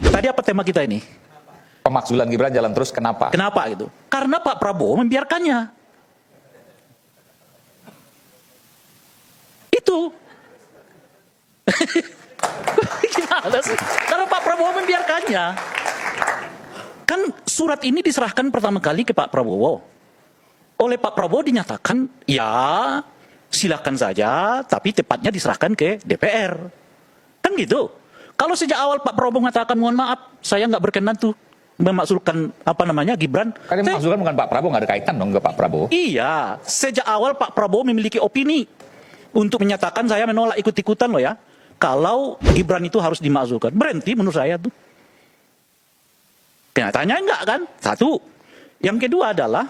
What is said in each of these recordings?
Tadi apa tema kita ini? Pemakzulan Gibran jalan terus, kenapa? Kenapa gitu? Karena Pak Prabowo membiarkannya. Itu. Gimana sih? Karena Pak Prabowo membiarkannya. Kan surat ini diserahkan pertama kali ke Pak Prabowo. Oleh Pak Prabowo dinyatakan, ya silakan saja, tapi tepatnya diserahkan ke DPR. Kan gitu. Kalau sejak awal Pak Prabowo mengatakan, mohon maaf, saya nggak berkenan tuh memakzulkan Gibran. Kan yang memakzulkan bukan Pak Prabowo, nggak ada kaitan dong ke Pak Prabowo. Iya, sejak awal Pak Prabowo memiliki opini untuk menyatakan saya menolak ikut-ikutan loh ya. Kalau Gibran itu harus dimakzulkan, berhenti menurut saya tuh. Kenyataannya enggak kan? Satu. Yang kedua adalah,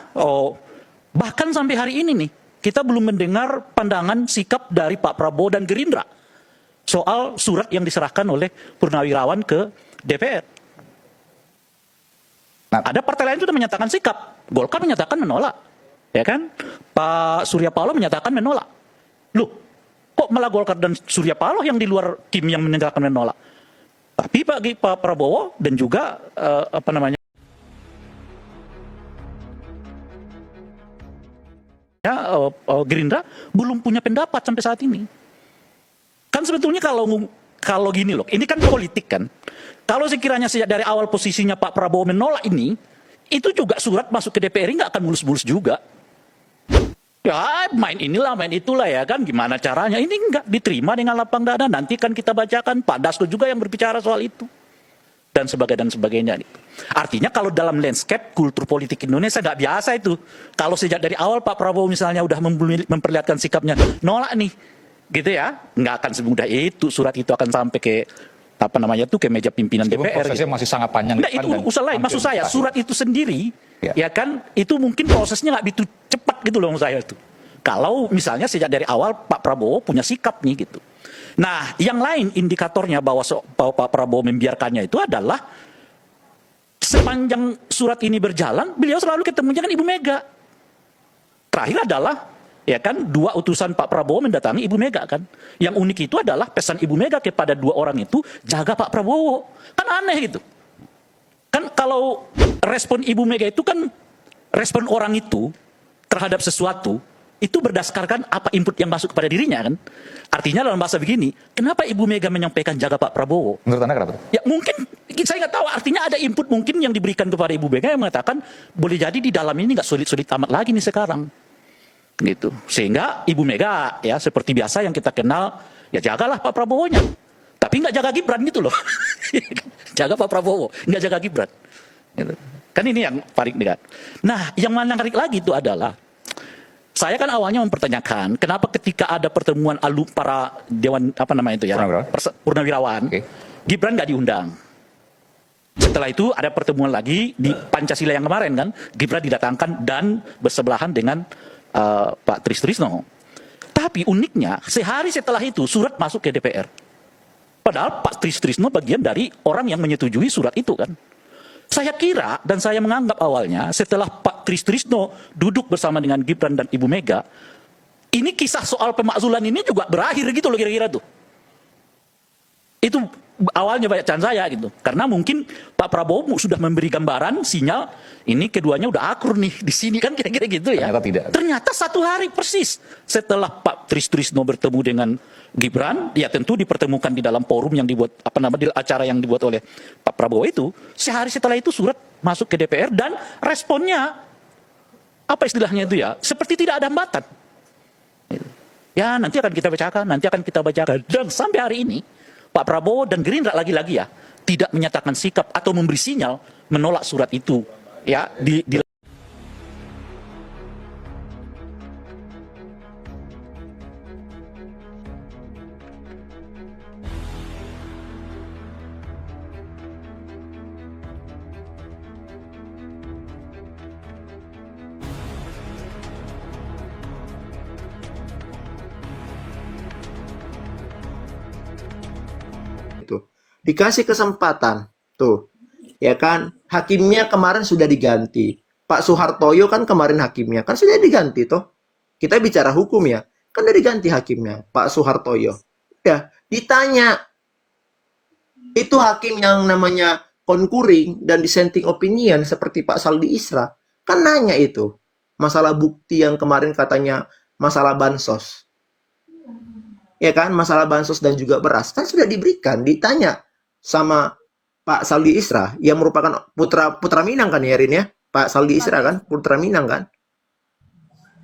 bahkan sampai hari ini nih, kita belum mendengar pandangan sikap dari Pak Prabowo dan Gerindra soal surat yang diserahkan oleh Purnawirawan ke DPR. Nah, ada partai lain sudah menyatakan sikap. Golkar menyatakan menolak. Ya kan? Pak Surya Paloh menyatakan menolak. Loh, kok malah Golkar dan Surya Paloh yang di luar tim yang menyatakan menolak? Tapi Pak Prabowo dan juga Gerindra belum punya pendapat sampai saat ini. Kan sebetulnya kalau gini loh, ini kan politik kan. Kalau sekiranya sejak dari awal posisinya Pak Prabowo menolak ini, itu juga surat masuk ke DPR nggak akan mulus-mulus juga. Ya main inilah, main itulah ya kan, gimana caranya. Ini nggak diterima dengan lapang dada, nanti kan kita bacakan, Pak Dasko juga yang berbicara soal itu. Dan sebagainya. Artinya kalau dalam landscape kultur politik Indonesia nggak biasa itu. Kalau sejak dari awal Pak Prabowo misalnya udah memperlihatkan sikapnya nolak nih, gitu ya, nggak akan semudah itu surat itu akan sampai ke ke meja pimpinan DPR. Prosesnya gitu. masih sangat panjang. Nah, itu urusan lain. Maksud saya surat itu sendiri, ya kan, itu mungkin prosesnya nggak begitu cepat gitu loh maksud saya itu. Kalau misalnya sejak dari awal Pak Prabowo punya sikap nih gitu. Nah, yang lain indikatornya bahwa Pak Prabowo membiarkannya itu adalah sepanjang surat ini berjalan, beliau selalu ketemunya kan Ibu Mega. Terakhir adalah, ya kan, 2 utusan Pak Prabowo mendatangi Ibu Mega kan. Yang unik itu adalah pesan Ibu Mega kepada 2 orang itu, jaga Pak Prabowo. Kan aneh gitu. Kan kalau respon Ibu Mega itu kan, respon orang itu terhadap sesuatu, itu berdasarkan apa input yang masuk kepada dirinya kan. Artinya dalam bahasa begini, kenapa Ibu Mega menyampaikan jaga Pak Prabowo? Menurut Anda kenapa? Ya mungkin, saya nggak tahu, artinya ada input mungkin yang diberikan kepada Ibu Mega yang mengatakan, boleh jadi di dalam ini nggak sulit-sulit amat lagi nih sekarang. Gitu. Sehingga Ibu Mega ya seperti biasa yang kita kenal, ya jagalah Pak Prabowo-nya. Tapi nggak jaga Gibran gitu loh. Jaga Pak Prabowo, nggak jaga Gibran. Gitu. Kan ini yang paling dekat. Nah, yang menarik lagi itu adalah, saya kan awalnya mempertanyakan kenapa ketika ada pertemuan para dewan Purnawirawan, Gibran nggak diundang. Setelah itu ada pertemuan lagi di Pancasila yang kemarin kan, Gibran didatangkan dan bersebelahan dengan Pak Trisno. Tapi uniknya sehari setelah itu surat masuk ke DPR. Padahal Pak Trisno bagian dari orang yang menyetujui surat itu kan. Saya kira dan saya menganggap awalnya setelah Pak Trisno duduk bersama dengan Gibran dan Ibu Mega, ini kisah soal pemakzulan ini juga berakhir gitu loh kira-kira tuh. Itu awalnya bacaan saya gitu. Karena mungkin Pak Prabowo sudah memberi gambaran, sinyal, ini keduanya udah akur nih di sini kan kira-kira gitu ya. Ternyata tidak. Ternyata 1 hari persis setelah Pak Trisno bertemu dengan Gibran, ya tentu dipertemukan di dalam forum yang dibuat di acara yang dibuat oleh Pak Prabowo itu. Sehari setelah itu surat masuk ke DPR dan responnya apa istilahnya itu ya, seperti tidak ada hambatan. Ya nanti akan kita bacakan, dan sampai hari ini Pak Prabowo dan Gerindra lagi-lagi ya tidak menyatakan sikap atau memberi sinyal menolak surat itu ya di itu dikasih kesempatan tuh, ya kan, hakimnya kemarin sudah diganti. Pak Soehartoyo kan kemarin hakimnya kan sudah diganti toh. Kita bicara hukum ya, kan udah diganti hakimnya Pak Soehartoyo. Ya ditanya Itu hakim yang namanya concurring dan dissenting opinion seperti Pak Saldi Isra kan nanya itu masalah bukti yang kemarin katanya masalah bansos, ya kan, masalah bansos dan juga beras kan sudah diberikan, ditanya sama Pak Saldi Isra yang merupakan putra Minang kan ya Rin ya, Pak Saldi Isra kan putra Minang kan.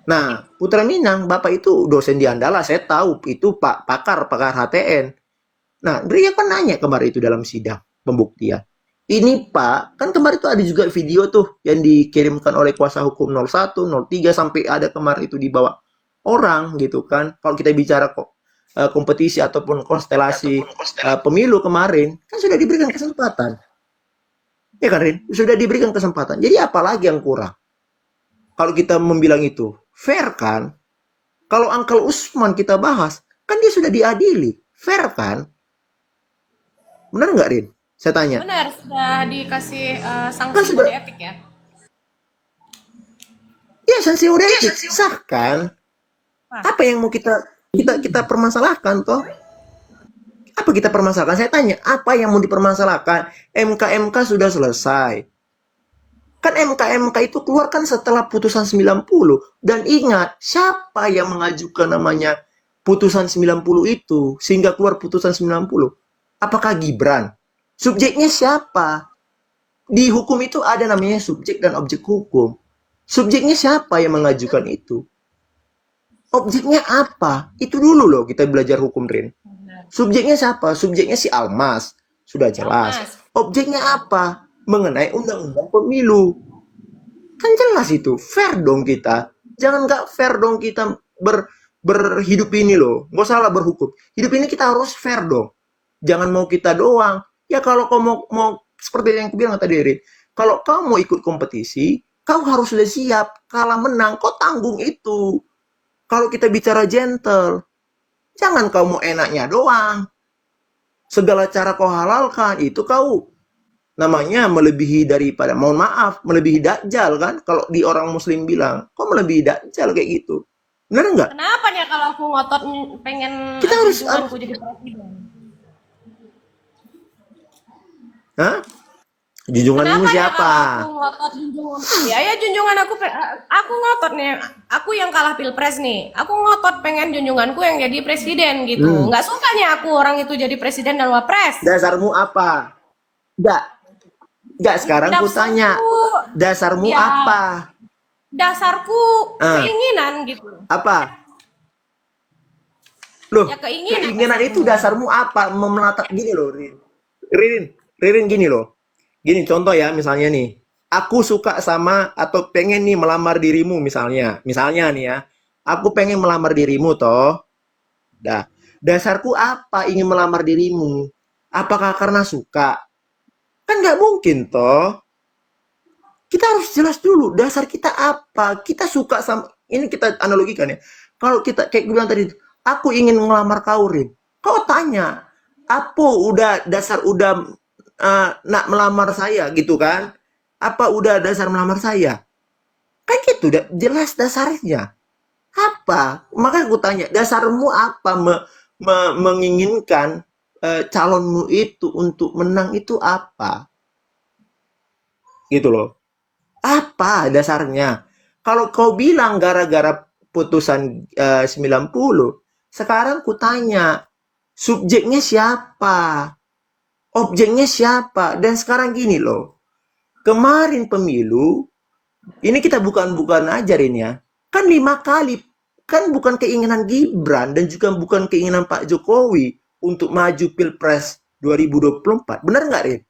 Nah, Putra Minang, Bapak itu dosen di Andala, saya tahu itu pakar HTN. Nah, dia kan nanya kemarin itu dalam sidang pembuktian. Ini Pak, kan kemarin itu ada juga video tuh yang dikirimkan oleh kuasa hukum 01, 03 sampai ada kemarin itu dibawa orang gitu kan. Kalau kita bicara kok kompetisi ataupun konstelasi pemilu kemarin, kan sudah diberikan kesempatan. Ya kan Rin? Sudah diberikan kesempatan. Jadi apalagi yang kurang? Kalau kita membilang itu fair kan? Kalau Uncle Usman kita bahas, kan dia sudah diadili. Fair kan? Benar nggak, Rin? Saya tanya. Benar, sudah dikasih Kan sanksi sudah, kode etik ya. ya sanksi udah sah kan? Apa yang mau kita permasalahkan toh? Apa kita permasalahkan? Saya tanya, apa yang mau dipermasalahkan? MK sudah selesai. Kan MK itu keluar kan setelah putusan 90. Dan ingat, siapa yang mengajukan namanya putusan 90 itu sehingga keluar putusan 90? Apakah Gibran? Subjeknya siapa? Di hukum itu ada namanya subjek dan objek hukum. Subjeknya siapa yang mengajukan itu? Objeknya apa? Itu dulu loh kita belajar hukum, Rin. Subjeknya siapa? Subjeknya si Almas. Sudah jelas. Objeknya apa? Mengenai undang-undang pemilu. Kan jelas itu. Fair dong kita. Jangan nggak fair dong kita berhidup ini loh. Nggak salah berhukum. Hidup ini kita harus fair dong. Jangan mau kita doang. Ya kalau kau mau seperti yang aku bilang tadi, Rin. Kalau kau mau ikut kompetisi, kau harus sudah siap. Kalah menang, kau tanggung itu. Kalau kita bicara gentle, jangan kau mau enaknya doang. Segala cara kau halalkan, itu kau namanya melebihi daripada, mohon maaf, melebihi dajjal kan? Kalau di orang muslim bilang, kok melebihi dajjal kayak gitu? Benar nggak? Kenapa nih kalau aku ngotot pengen Kita harus, junjunganku jadi presiden? hah? Junjunganmu Kenapa ya siapa? kalau aku ngotot junjungan? Ya junjungan aku ngotot nih. Aku yang kalah pilpres nih. Aku ngotot pengen junjunganku yang jadi presiden gitu. Nggak sukanya aku orang itu jadi presiden dan wapres. Dasarmu apa? Nggak, sekarang ku tanya. Dasarmu Ya. apa? Dasarku keinginan gitu. Apa? Loh, Ya keinginan. keinginan itu dasarmu apa? Memelata gini loh, Ririn gini loh. Gini contoh ya, misalnya nih, aku suka sama atau pengen nih melamar dirimu misalnya nih ya, aku pengen melamar dirimu toh. Dah, dasarku apa ingin melamar dirimu? Apakah karena suka? Kan nggak mungkin toh. Kita harus jelas dulu dasar kita apa. Kita suka sama, ini kita analogikan ya. Kalau kita kayak gue bilang tadi, aku ingin melamar kau, Rin. Kau tanya, apa udah dasar udah nak melamar saya gitu kan? Apa udah dasar melamar saya? Kan gitu, jelas dasarnya. Apa? Makanya aku tanya, dasarmu apa menginginkan calonmu itu untuk menang itu apa? Gitu loh. Apa dasarnya? Kalau kau bilang gara-gara putusan 90, sekarang ku tanya, subjeknya siapa? Objeknya siapa? Dan sekarang gini loh, kemarin pemilu, ini kita bukan ajarin ya, kan 5 kali, kan bukan keinginan Gibran dan juga bukan keinginan Pak Jokowi untuk maju Pilpres 2024. Benar nggak, Rin?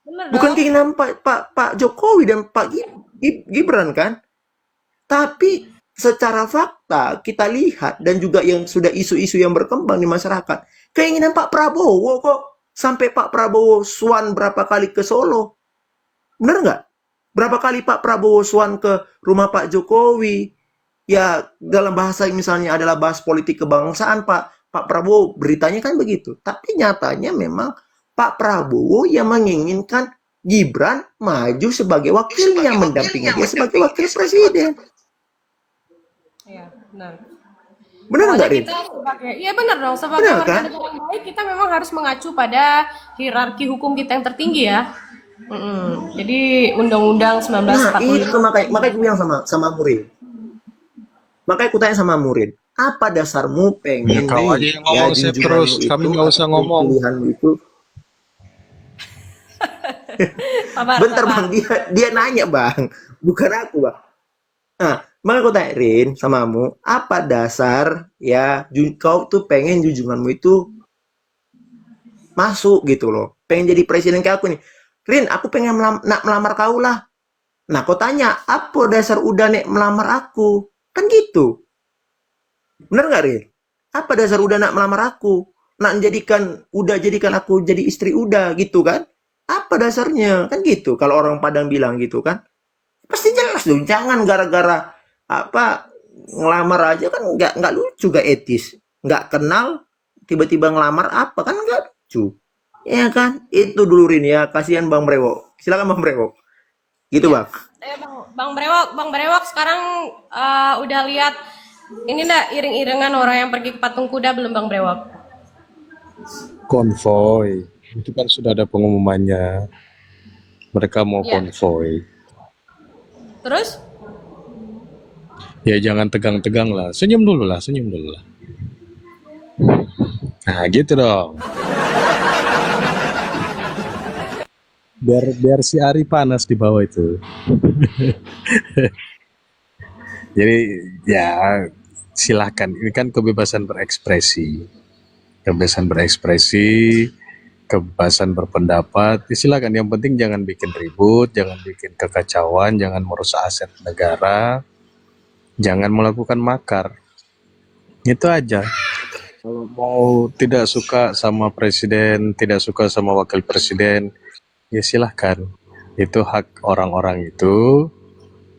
Bener Bukan dong. keinginan Pak Jokowi dan Pak Gibran kan? Tapi secara fakta kita lihat dan juga yang sudah isu-isu yang berkembang di masyarakat, keinginan Pak Prabowo kok. Sampai Pak Prabowo swan berapa kali ke Solo. Benar nggak? Berapa kali Pak Prabowo swan ke rumah Pak Jokowi. Ya dalam bahasa misalnya adalah bahas politik kebangsaan Pak Prabowo, beritanya kan begitu. Tapi nyatanya memang Pak Prabowo yang menginginkan Gibran maju sebagai wakilnya, mendampingi dia sebagai wakil presiden. Iya, benar. Benar Pokoknya nggak, Rin? kita sebagai, iya benar dong, sebagai Benar warga kan? negara yang baik kita memang harus mengacu pada hierarki hukum kita yang tertinggi ya. Jadi Undang-Undang Nah, itu 1945. makanya makanya gue bilang sama Murin. Makanya aku tanya sama Murin, apa dasarmu Ya pengen kau aja nih yang ya ngomong Sep terus, junjunganmu kami itu nggak usah ataupun ngomong. pilihanmu itu? Sabar, Bentar sabar. bang, dia nanya bang, bukan aku bang. Nah, maka aku tanya Rin samamu, apa dasar ya kau tuh pengen junjunganmu itu masuk gitu loh, pengen jadi presiden kayak aku nih. Rin, aku pengen nak melamar kau lah. Nah, kau tanya, apa dasar udah nek melamar aku? Kan gitu. Bener nggak, Rin? Apa dasar udah nak melamar aku? Nak jadikan aku jadi istri udah gitu kan? Apa dasarnya? Kan gitu. Kalau orang Padang bilang gitu kan? Pasti jelas dong. Jangan gara-gara apa ngelamar aja kan nggak lucu, nggak etis. Nggak kenal tiba-tiba ngelamar apa kan nggak lucu. Ya kan? Itu dulu Rin ya. Kasihan Bang Brewok. Silakan Bang Brewok. Gitu Bang. Bang Brewok sekarang udah lihat ini enggak iring-iringan orang yang pergi ke patung kuda belum Bang Brewok? Konvoy, itu kan sudah ada pengumumannya. Mereka mau Iya. konvoy. Terus? Ya jangan tegang-tegang lah, senyum dulu lah, senyum dulu lah. Nah gitu dong. Biar si Ari panas di bawah itu. Jadi ya silahkan, ini kan kebebasan berekspresi. Kebebasan berekspresi, kebebasan berpendapat, ya silakan. Yang penting jangan bikin ribut, jangan bikin kekacauan, jangan merusak aset negara, jangan melakukan makar. Itu aja. Kalau mau tidak suka sama presiden, tidak suka sama wakil presiden, ya silahkan. Itu hak orang-orang itu.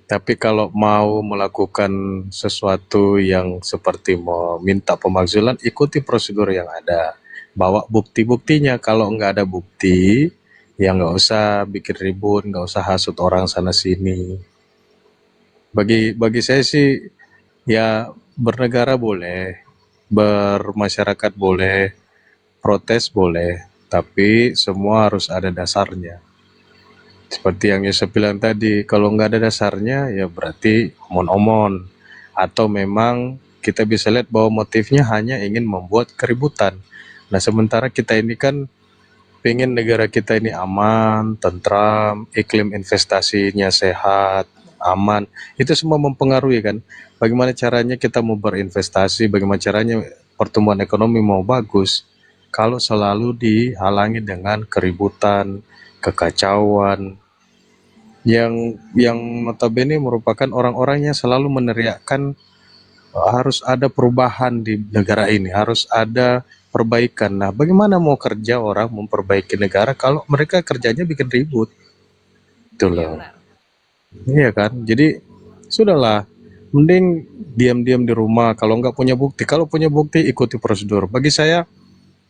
Tapi kalau mau melakukan sesuatu yang seperti meminta pemakzulan, ikuti prosedur yang ada. Bawa bukti-buktinya. Kalau nggak ada bukti, ya nggak usah bikin ribut, nggak usah hasut orang sana-sini. Bagi saya sih, ya bernegara boleh, bermasyarakat boleh, protes boleh, tapi semua harus ada dasarnya. Seperti yang Yusuf bilang tadi, kalau nggak ada dasarnya ya berarti omon-omon. Atau memang kita bisa lihat bahwa motifnya hanya ingin membuat keributan. Nah sementara kita ini kan pengen negara kita ini aman, tentram, iklim investasinya sehat, aman. Itu semua mempengaruhi kan. Bagaimana caranya kita mau berinvestasi, bagaimana caranya pertumbuhan ekonomi mau bagus, kalau selalu dihalangi dengan keributan, kekacauan, yang notabene merupakan orang-orang yang selalu meneriakkan harus ada perubahan di negara ini, harus ada perbaikan. Nah, bagaimana mau kerja orang memperbaiki negara kalau mereka kerjanya bikin ribut? Itu loh. Iya kan? Jadi sudahlah, mending diam-diam di rumah kalau nggak punya bukti. Kalau punya bukti ikuti prosedur. Bagi saya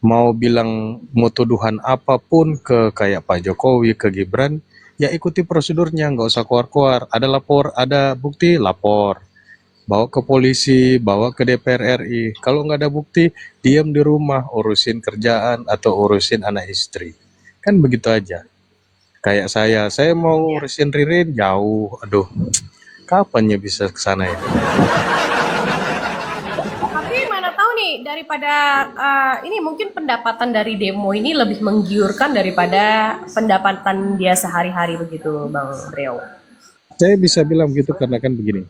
mau bilang mau tuduhan apapun ke kayak Pak Jokowi, ke Gibran, ya ikuti prosedurnya, nggak usah keluar-keluar. Ada bukti, lapor. Bawa ke polisi, bawa ke DPR RI. Kalau nggak ada bukti, diam di rumah, urusin kerjaan atau urusin anak istri. Kan begitu aja. Kayak saya mau ngurusin Ririn jauh. Aduh, kapan ya bisa ke sana ya? Tapi mana tahu nih daripada ini mungkin pendapatan dari demo ini lebih menggiurkan daripada pendapatan dia sehari-hari begitu Bang Breo. Saya bisa bilang begitu karena kan begini.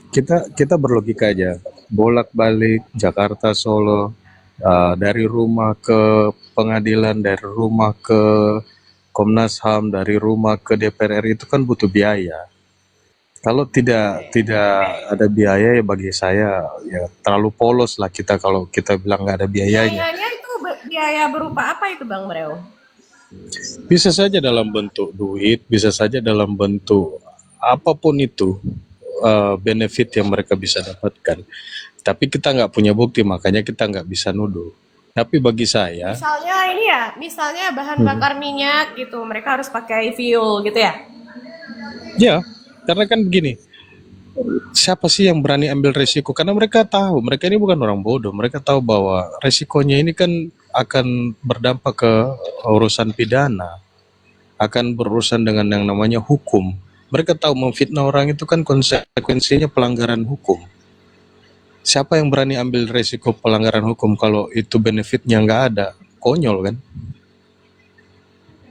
Kita berlogika aja, bolak-balik Jakarta Solo, dari rumah ke pengadilan, dari rumah ke Komnas HAM, dari rumah ke DPR RI itu kan butuh biaya. Kalau tidak ada biaya ya bagi saya ya terlalu polos lah kita kalau kita bilang nggak ada biayanya. Biayanya itu biaya berupa apa itu Bang Breo? Bisa saja dalam bentuk duit, bisa saja dalam bentuk apapun itu. Benefit yang mereka bisa dapatkan, tapi kita nggak punya bukti, makanya kita nggak bisa nuduh. Tapi bagi saya, misalnya bahan bakar minyak gitu, mereka harus pakai fuel gitu ya? ya karena kan begini, siapa sih yang berani ambil resiko? Karena mereka tahu, mereka ini bukan orang bodoh. Mereka tahu bahwa resikonya ini kan akan berdampak ke urusan pidana, akan berurusan dengan yang namanya hukum. Mereka tahu memfitnah orang itu kan konsekuensinya pelanggaran hukum. Siapa yang berani ambil resiko pelanggaran hukum kalau itu benefitnya nggak ada? Konyol kan?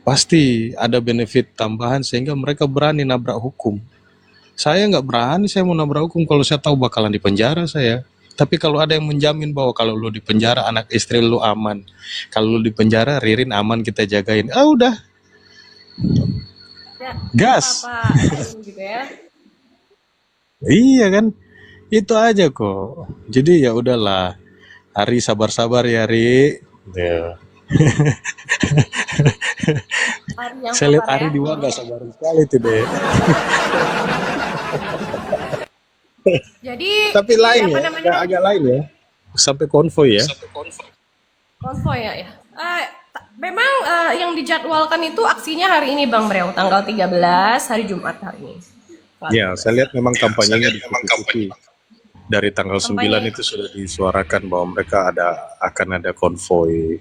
Pasti ada benefit tambahan sehingga mereka berani nabrak hukum. Saya nggak berani, saya mau nabrak hukum kalau saya tahu bakalan dipenjara saya. Tapi kalau ada yang menjamin bahwa kalau lu dipenjara anak istri lu aman, kalau lu dipenjara Ririn aman kita jagain, udah Ya, gas. apa gitu ya. Iya kan, itu aja kok. Jadi ya udahlah, Ari sabar-sabar ya Ri. Ya. Hari yang Saya lihat sabar Ari ya. di luar nggak sabar sekali tuh deh. Jadi Tapi lain apa ya, namanya? agak lain ya. Sampai konvoy ya. Konvoy ya. Memang yang dijadwalkan itu aksinya hari ini Bang Breu, tanggal 13 hari Jumat hari ini. Ya, saya lihat memang kampanyenya diikuti. Dari tanggal 9 Kampanye. itu sudah disuarakan bahwa mereka akan ada konvoy